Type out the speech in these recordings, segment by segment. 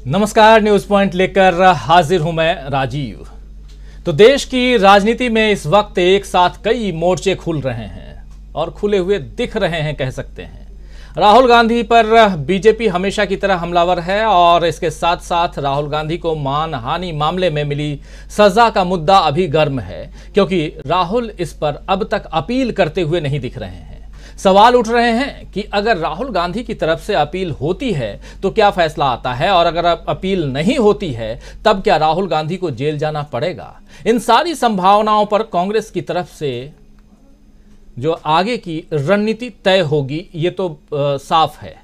नमस्कार, news point लेकर हाजिर हूं मैं राजीव। तो देश की राजनीति में इस वक्त एक साथ कई मोर्चे खुल रहे हैं और खुले हुए दिख रहे हैं, कह सकते हैं। राहुल गांधी पर बीजेपी हमेशा की तरह हमलावर है और इसके साथ साथ राहुल गांधी को मानहानि मामले में मिली सजा का मुद्दा अभी गर्म है, क्योंकि राहुल इस पर अब तक अपील करते हुए नहीं दिख रहे हैं। सवाल उठ रहे हैं कि अगर राहुल गांधी की तरफ से अपील होती है तो क्या फैसला आता है, और अगर अपील नहीं होती है तब क्या राहुल गांधी को जेल जाना पड़ेगा। इन सारी संभावनाओं पर कांग्रेस की तरफ से जो आगे की रणनीति तय होगी ये तो साफ है।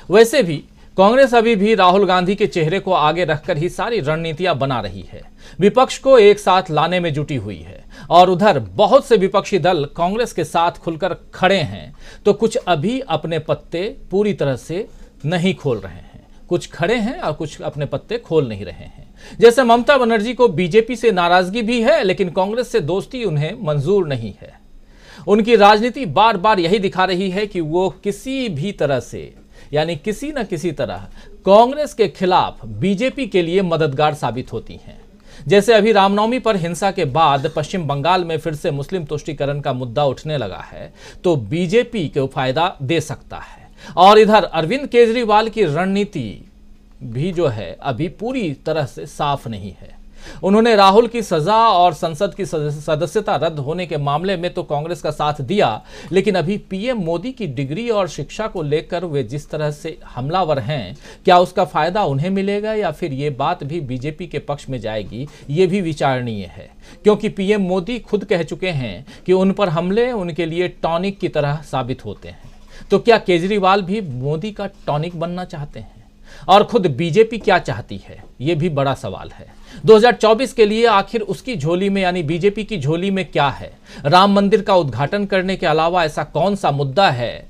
वैसे भी कांग्रेस अभी भी राहुल गांधी के चेहरे को आगे रखकर ही सारी रणनीतियां बना रही है, विपक्ष को एक साथ लाने में जुटी हुई है। और उधर बहुत से विपक्षी दल कांग्रेस के साथ खुलकर खड़े हैं, तो कुछ अभी अपने पत्ते पूरी तरह से नहीं खोल रहे हैं। कुछ खड़े हैं और कुछ अपने पत्ते खोल नहीं रहे हैं। जैसे ममता बनर्जी को बीजेपी से नाराजगी भी है, लेकिन कांग्रेस से दोस्ती उन्हें मंजूर नहीं है। उनकी राजनीति बार बार यही दिखा रही है कि वो किसी भी तरह से, यानी किसी न किसी तरह कांग्रेस के खिलाफ बीजेपी के लिए मददगार साबित होती हैं। जैसे अभी रामनवमी पर हिंसा के बाद पश्चिम बंगाल में फिर से मुस्लिम तुष्टीकरण का मुद्दा उठने लगा है, तो बीजेपी को फायदा दे सकता है। और इधर अरविंद केजरीवाल की रणनीति भी जो है अभी पूरी तरह से साफ नहीं है। उन्होंने राहुल की सजा और संसद की सदस्यता रद्द होने के मामले में तो कांग्रेस का साथ दिया, लेकिन अभी पीएम मोदी की डिग्री और शिक्षा को लेकर वे जिस तरह से हमलावर हैं, क्या उसका फायदा उन्हें मिलेगा या फिर ये बात भी बीजेपी के पक्ष में जाएगी, ये भी विचारणीय है। क्योंकि पीएम मोदी खुद कह चुके हैं कि उन पर हमले उनके लिए टॉनिक की तरह साबित होते हैं। तो क्या केजरीवाल भी मोदी का टॉनिक बनना चाहते हैं? और खुद बीजेपी क्या चाहती है, यह भी बड़ा सवाल है। 2024 के लिए आखिर उसकी झोली में, यानी बीजेपी की झोली में क्या है? राम मंदिर का उद्घाटन करने के अलावा ऐसा कौन सा मुद्दा है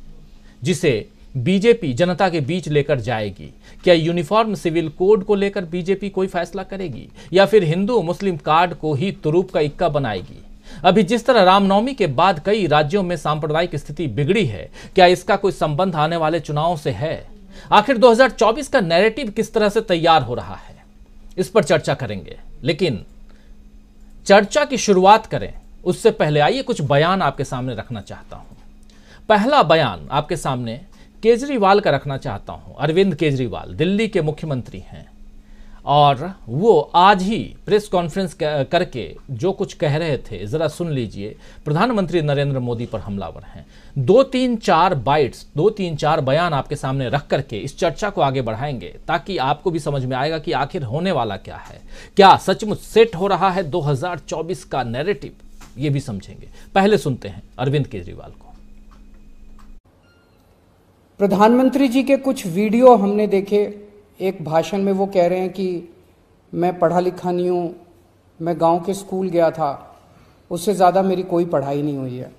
जिसे बीजेपी जनता के बीच लेकर जाएगी? क्या यूनिफॉर्म सिविल कोड को लेकर बीजेपी कोई फैसला करेगी, या फिर हिंदू मुस्लिम कार्ड को ही तुरूप का इक्का बनाएगी? अभी जिस तरह रामनवमी के बाद कई राज्यों में सांप्रदायिक स्थिति बिगड़ी है, क्या इसका कोई संबंध आने वाले चुनावों से है? आखिर 2024 का नैरेटिव किस तरह से तैयार हो रहा है, इस पर चर्चा करेंगे। लेकिन चर्चा की शुरुआत करें उससे पहले आइए कुछ बयान आपके सामने रखना चाहता हूं। पहला बयान आपके सामने केजरीवाल का रखना चाहता हूं। अरविंद केजरीवाल दिल्ली के मुख्यमंत्री हैं और वो आज ही प्रेस कॉन्फ्रेंस करके जो कुछ कह रहे थे जरा सुन लीजिए। प्रधानमंत्री नरेंद्र मोदी पर हमलावर हैं। 2-3-4 बाइट्स, 2-3-4 बयान आपके सामने रख करके इस चर्चा को आगे बढ़ाएंगे, ताकि आपको भी समझ में आएगा कि आखिर होने वाला क्या है। क्या सचमुच सेट हो रहा है 2024 का नैरेटिव, ये भी समझेंगे। पहले सुनते हैं अरविंद केजरीवाल को। प्रधानमंत्री जी के कुछ वीडियो हमने देखे। एक भाषण में वो कह रहे हैं कि मैं पढ़ा लिखा नहीं हूँ, मैं गांव के स्कूल गया था, उससे ज़्यादा मेरी कोई पढ़ाई नहीं हुई है।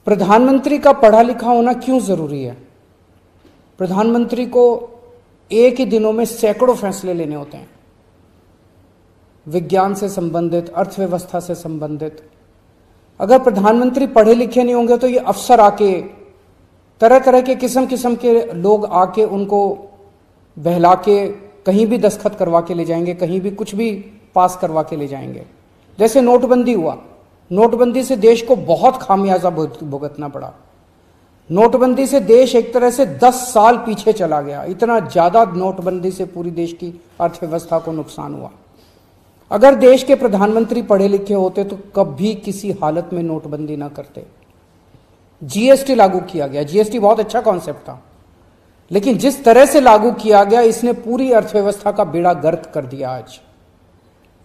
प्रधानमंत्री का पढ़ा लिखा होना क्यों ज़रूरी है? प्रधानमंत्री को एक ही दिनों में सैकड़ों फैसले लेने होते हैं, विज्ञान से संबंधित, अर्थव्यवस्था से संबंधित। अगर प्रधानमंत्री पढ़े लिखे नहीं होंगे तो ये अफसर आके, तरह तरह के किस्म किस्म के लोग आके उनको बहला के कहीं भी दस्तखत करवा के ले जाएंगे, कहीं भी कुछ भी पास करवा के ले जाएंगे। जैसे नोटबंदी हुआ, नोटबंदी से देश को बहुत खामियाजा भुगतना पड़ा। नोटबंदी से देश एक तरह से 10 साल पीछे चला गया। इतना ज्यादा नोटबंदी से पूरी देश की अर्थव्यवस्था को नुकसान हुआ। अगर देश के प्रधानमंत्री पढ़े लिखे होते तो कभी किसी हालत में नोटबंदी ना करते। जीएसटी लागू किया गया, जीएसटी बहुत अच्छा कॉन्सेप्ट था, लेकिन जिस तरह से लागू किया गया इसने पूरी अर्थव्यवस्था का बेड़ा गर्क कर दिया। आज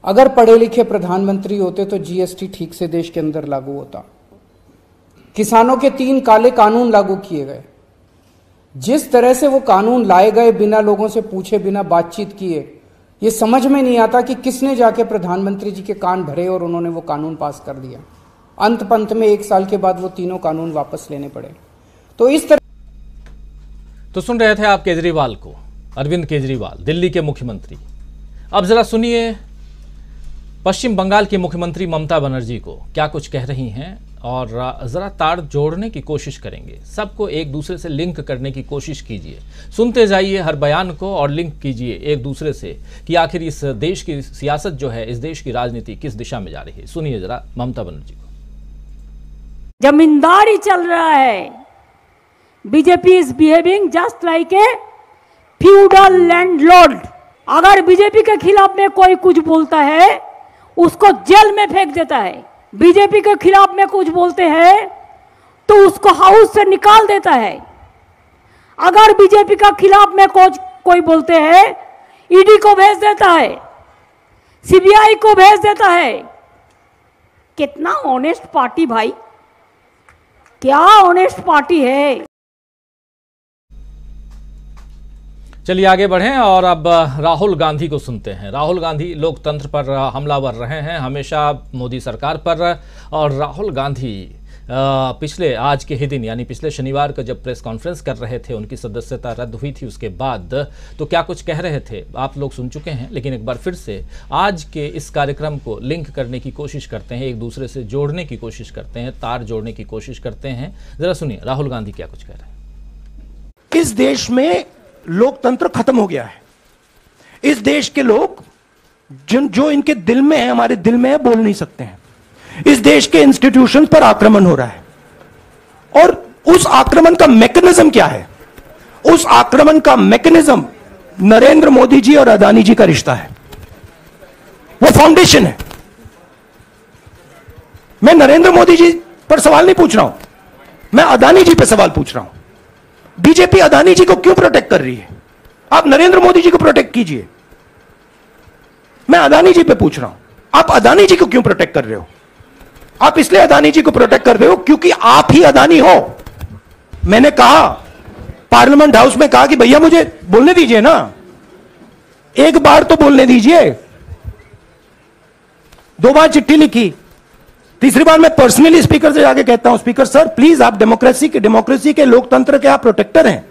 अगर पढ़े लिखे प्रधानमंत्री होते तो जीएसटी ठीक से देश के अंदर लागू होता। किसानों के 3 काले कानून लागू किए गए। जिस तरह से वो कानून लाए गए बिना लोगों से पूछे, बिना बातचीत किए, ये समझ में नहीं आता कि किसने जाके प्रधानमंत्री जी के कान भरे और उन्होंने वो कानून पास कर दिया। अंत पंत में 1 साल के बाद वो तीनों कानून वापस लेने पड़े। तो इस तरह तो सुन रहे थे आप केजरीवाल को, अरविंद केजरीवाल दिल्ली के मुख्यमंत्री। अब जरा सुनिए पश्चिम बंगाल की मुख्यमंत्री ममता बनर्जी को क्या कुछ कह रही हैं और ज़रा तार जोड़ने की कोशिश करेंगे, सबको एक दूसरे से लिंक करने की कोशिश कीजिए। सुनते जाइए हर बयान को और लिंक कीजिए एक दूसरे से कि आखिर इस देश की सियासत जो है, इस देश की राजनीति किस दिशा में जा रही है। सुनिए जरा ममता बनर्जी को। जमींदारी चल रहा है। BJP is behaving just like a feudal landlord. अगर बीजेपी के खिलाफ में कोई कुछ बोलता है उसको जेल में फेंक देता है। बीजेपी के खिलाफ में कुछ बोलते हैं तो उसको हाउस से निकाल देता है। अगर बीजेपी का खिलाफ में कोई बोलते हैं ईडी को भेज देता है, सीबीआई को भेज देता है। कितना ऑनेस्ट पार्टी भाई, क्या ऑनेस्ट पार्टी है। चलिए आगे बढ़ें और अब राहुल गांधी को सुनते हैं। राहुल गांधी लोकतंत्र पर हमलावर रहे हैं हमेशा मोदी सरकार पर। और राहुल गांधी पिछले आज के ही दिन यानी पिछले शनिवार को जब प्रेस कॉन्फ्रेंस कर रहे थे, उनकी सदस्यता रद्द हुई थी उसके बाद, तो क्या कुछ कह रहे थे आप लोग सुन चुके हैं। लेकिन एक बार फिर से आज के इस कार्यक्रम को लिंक करने की कोशिश करते हैं, एक दूसरे से जोड़ने की कोशिश करते हैं, तार जोड़ने की कोशिश करते हैं। जरा सुनिए राहुल गांधी क्या कुछ कह रहे हैं। इस देश में लोकतंत्र खत्म हो गया है। इस देश के लोग जो इनके दिल में है, हमारे दिल में है, बोल नहीं सकते हैं। इस देश के इंस्टीट्यूशन पर आक्रमण हो रहा है। और उस आक्रमण का मैकेनिज्म क्या है? उस आक्रमण का मैकेनिज्म नरेंद्र मोदी जी और अदानी जी का रिश्ता है। वो फाउंडेशन है। मैं नरेंद्र मोदी जी पर सवाल नहीं पूछ रहा हूं, मैं अदानी जी पर सवाल पूछ रहा हूं। बीजेपी अदानी जी को क्यों प्रोटेक्ट कर रही है? आप नरेंद्र मोदी जी को प्रोटेक्ट कीजिए। मैं अदानी जी पे पूछ रहा हूं, आप अदानी जी को क्यों प्रोटेक्ट कर रहे हो? आप इसलिए अदानी जी को प्रोटेक्ट कर रहे हो क्योंकि आप ही अदानी हो। मैंने कहा पार्लियामेंट हाउस में, कहा कि भैया मुझे बोलने दीजिए ना, एक बार तो बोलने दीजिए। 2 बार चिट्ठी लिखी, तीसरी बार मैं पर्सनली स्पीकर से जाके कहता हूं, स्पीकर सर प्लीज, आप डेमोक्रेसी के लोकतंत्र के आप प्रोटेक्टर हैं,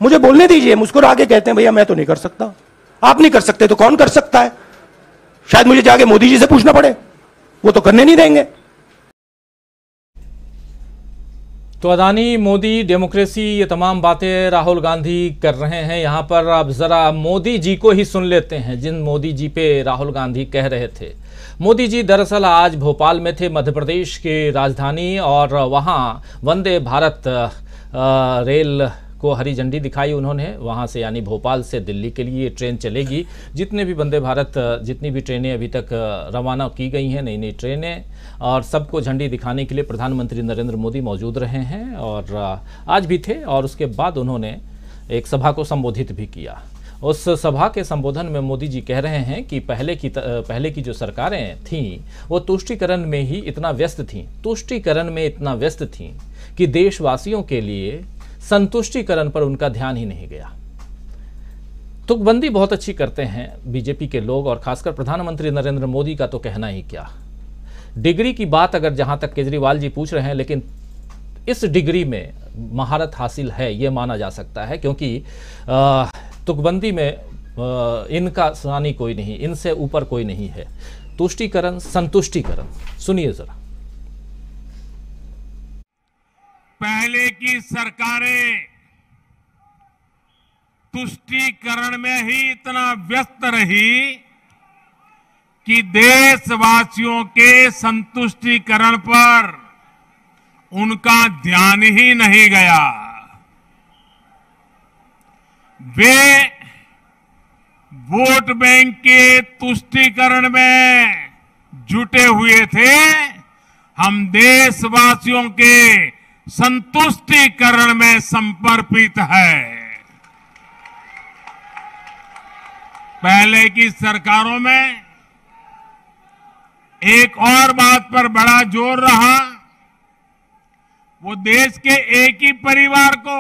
मुझे बोलने दीजिए। मुस्कुरा के कहते हैं भैया मैं तो नहीं कर सकता। आप नहीं कर सकते तो कौन कर सकता है? शायद मुझे जाके मोदी जी से पूछना पड़े, वो तो करने नहीं देंगे। तो अदानी, मोदी, डेमोक्रेसी, ये तमाम बातें राहुल गांधी कर रहे हैं। यहां पर अब जरा मोदी जी को ही सुन लेते हैं, जिन मोदी जी पे राहुल गांधी कह रहे थे। मोदी जी दरअसल आज भोपाल में थे, मध्य प्रदेश की राजधानी, और वहां वंदे भारत रेल को हरी झंडी दिखाई उन्होंने। वहां से यानी भोपाल से दिल्ली के लिए ट्रेन चलेगी। जितने भी वंदे भारत, जितनी भी ट्रेनें अभी तक रवाना की गई हैं, नई नई ट्रेनें, और सबको झंडी दिखाने के लिए प्रधानमंत्री नरेंद्र मोदी मौजूद रहे हैं और आज भी थे। और उसके बाद उन्होंने एक सभा को संबोधित भी किया। उस सभा के संबोधन में मोदी जी कह रहे हैं कि पहले की जो सरकारें थीं वो तुष्टीकरण में ही इतना व्यस्त थीं, तुष्टीकरण में इतना व्यस्त थीं कि देशवासियों के लिए संतुष्टिकरण पर उनका ध्यान ही नहीं गया। तुकबंदी बहुत अच्छी करते हैं बीजेपी के लोग, और खासकर प्रधानमंत्री नरेंद्र मोदी का तो कहना ही क्या। डिग्री की बात अगर जहां तक केजरीवाल जी पूछ रहे हैं, लेकिन इस डिग्री में महारत हासिल है ये माना जा सकता है, क्योंकि तुकबंदी में इनका सानी कोई नहीं, इनसे ऊपर कोई नहीं है। तुष्टीकरण, संतुष्टिकरण, सुनिए जरा। पहले की सरकारें तुष्टीकरण में ही इतना व्यस्त रही कि देशवासियों के संतुष्टीकरण पर उनका ध्यान ही नहीं गया। वे वोट बैंक के तुष्टीकरण में जुटे हुए थे। हम देशवासियों के संतुष्टीकरण में समर्पित है। पहले की सरकारों में एक और बात पर बड़ा जोर रहा, वो देश के एक ही परिवार को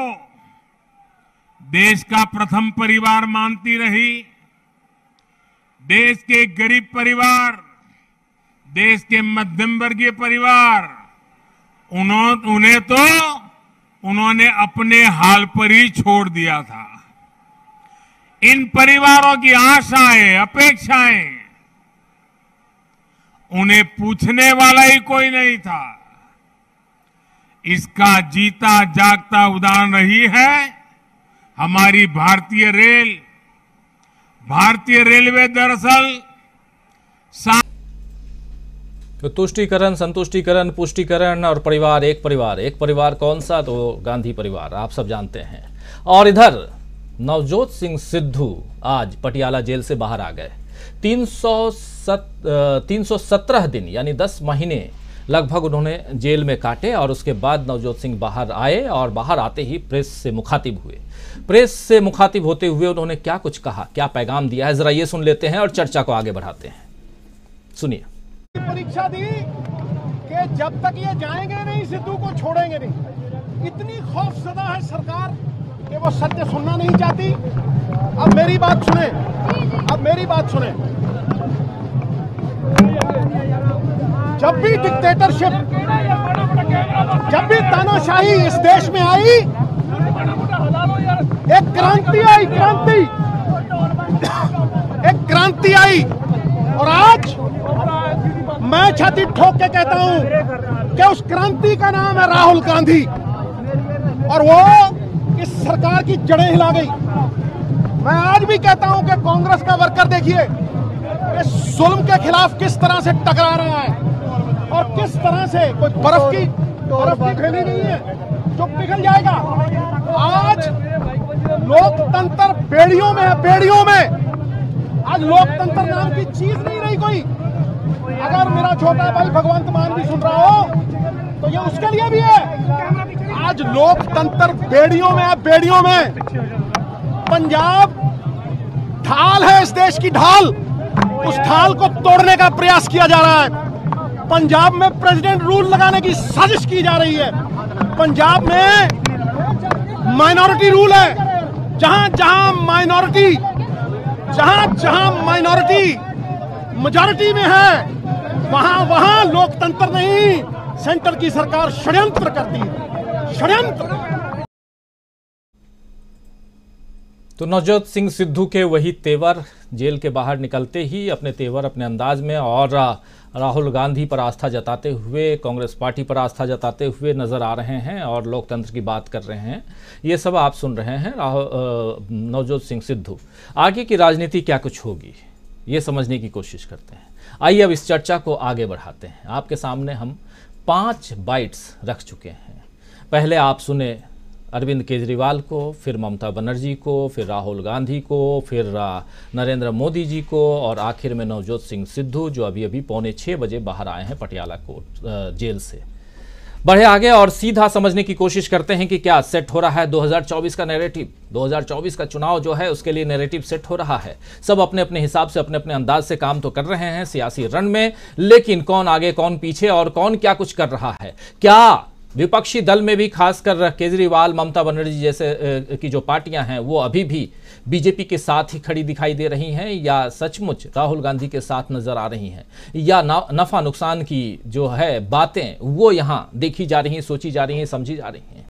देश का प्रथम परिवार मानती रही। देश के गरीब परिवार, देश के मध्यम वर्गीय परिवार, उन्होंने अपने हाल पर ही छोड़ दिया था। इन परिवारों की आशाएं, अपेक्षाएं, उन्हें पूछने वाला ही कोई नहीं था। इसका जीता जागता उदाहरण रही है हमारी भारतीय रेल। भारतीय रेलवे दरअसल तो तुष्टीकरण, संतुष्टीकरण, पुष्टिकरण और परिवार। एक परिवार कौन सा? तो गांधी परिवार, आप सब जानते हैं। और इधर नवजोत सिंह सिद्धू आज पटियाला जेल से बाहर आ गए। 317 दिन यानी 10 महीने लगभग उन्होंने जेल में काटे और उसके बाद नवजोत सिंह बाहर आए और बाहर आते ही प्रेस से मुखातिब हुए। प्रेस से मुखातिब होते हुए उन्होंने क्या कुछ कहा, क्या पैगाम दिया है, जरा ये सुन लेते हैं और चर्चा को आगे बढ़ाते हैं। सुनिए। परीक्षा दी कि जब तक ये जाएंगे नहीं सिद्धू को छोड़ेंगे नहीं। इतनी खौफजदा है सरकार कि वो सत्य सुनना नहीं चाहती। अब मेरी बात सुने, जब भी डिक्टेटरशिप, जब भी तानाशाही इस देश में आई, एक क्रांति आई। और आज मैं छाती ठोक के कहता हूं कि उस क्रांति का नाम है राहुल गांधी, और वो इस सरकार की जड़ें हिला गई। मैं आज भी कहता हूं कि कांग्रेस का वर्कर देखिए इस जुल्म के खिलाफ किस तरह से टकरा रहा है और किस तरह से कोई बर्फ की फैली नहीं है जो पिघल जाएगा। आज लोकतंत्र बेड़ियों में है, बेड़ियों में। आज लोकतंत्र नाम की चीज नहीं रही कोई। अगर मेरा छोटा भाई भगवंत मान भी सुन रहा हो तो ये उसके लिए भी है। आज लोकतंत्र बेड़ियों में है, बेड़ियों में। पंजाब ढाल है, इस देश की ढाल। उस ढाल को तोड़ने का प्रयास किया जा रहा है। पंजाब में प्रेसिडेंट रूल लगाने की साजिश की जा रही है। पंजाब में माइनॉरिटी रूल है। जहां माइनॉरिटी मेजॉरिटी में है, वहां लोकतंत्र नहीं, सेंटर की सरकार षड्यंत्र करती है, षड्यंत्र। तो नवजोत सिंह सिद्धू के वही तेवर जेल के बाहर निकलते ही अपने तेवर, अपने अंदाज में और राहुल गांधी पर आस्था जताते हुए, कांग्रेस पार्टी पर आस्था जताते हुए नजर आ रहे हैं और लोकतंत्र की बात कर रहे हैं। ये सब आप सुन रहे हैं नवजोत सिंह सिद्धू। आगे की राजनीति क्या कुछ होगी, ये समझने की कोशिश करते हैं। आइए अब इस चर्चा को आगे बढ़ाते हैं। आपके सामने हम 5 बाइट्स रख चुके हैं। पहले आप सुने अरविंद केजरीवाल को, फिर ममता बनर्जी को, फिर राहुल गांधी को, फिर नरेंद्र मोदी जी को और आखिर में नवजोत सिंह सिद्धू जो अभी 5:45 बजे बाहर आए हैं पटियाला कोर्ट जेल से। बढ़े आगे और सीधा समझने की कोशिश करते हैं कि क्या सेट हो रहा है 2024 का नैरेटिव। 2024 का चुनाव जो है उसके लिए नैरेटिव सेट हो रहा है। सब अपने अपने हिसाब से, अपने अपने अंदाज से काम तो कर रहे हैं सियासी रण में, लेकिन कौन आगे कौन पीछे और कौन क्या कुछ कर रहा है। क्या विपक्षी दल में भी खासकर केजरीवाल, ममता बनर्जी जैसे की जो पार्टियां हैं वो अभी भी बीजेपी के साथ ही खड़ी दिखाई दे रही हैं, या सचमुच राहुल गांधी के साथ नजर आ रही हैं, या नफा नुकसान की जो है बातें वो यहां देखी जा रही हैं, सोची जा रही हैं, समझी जा रही हैं।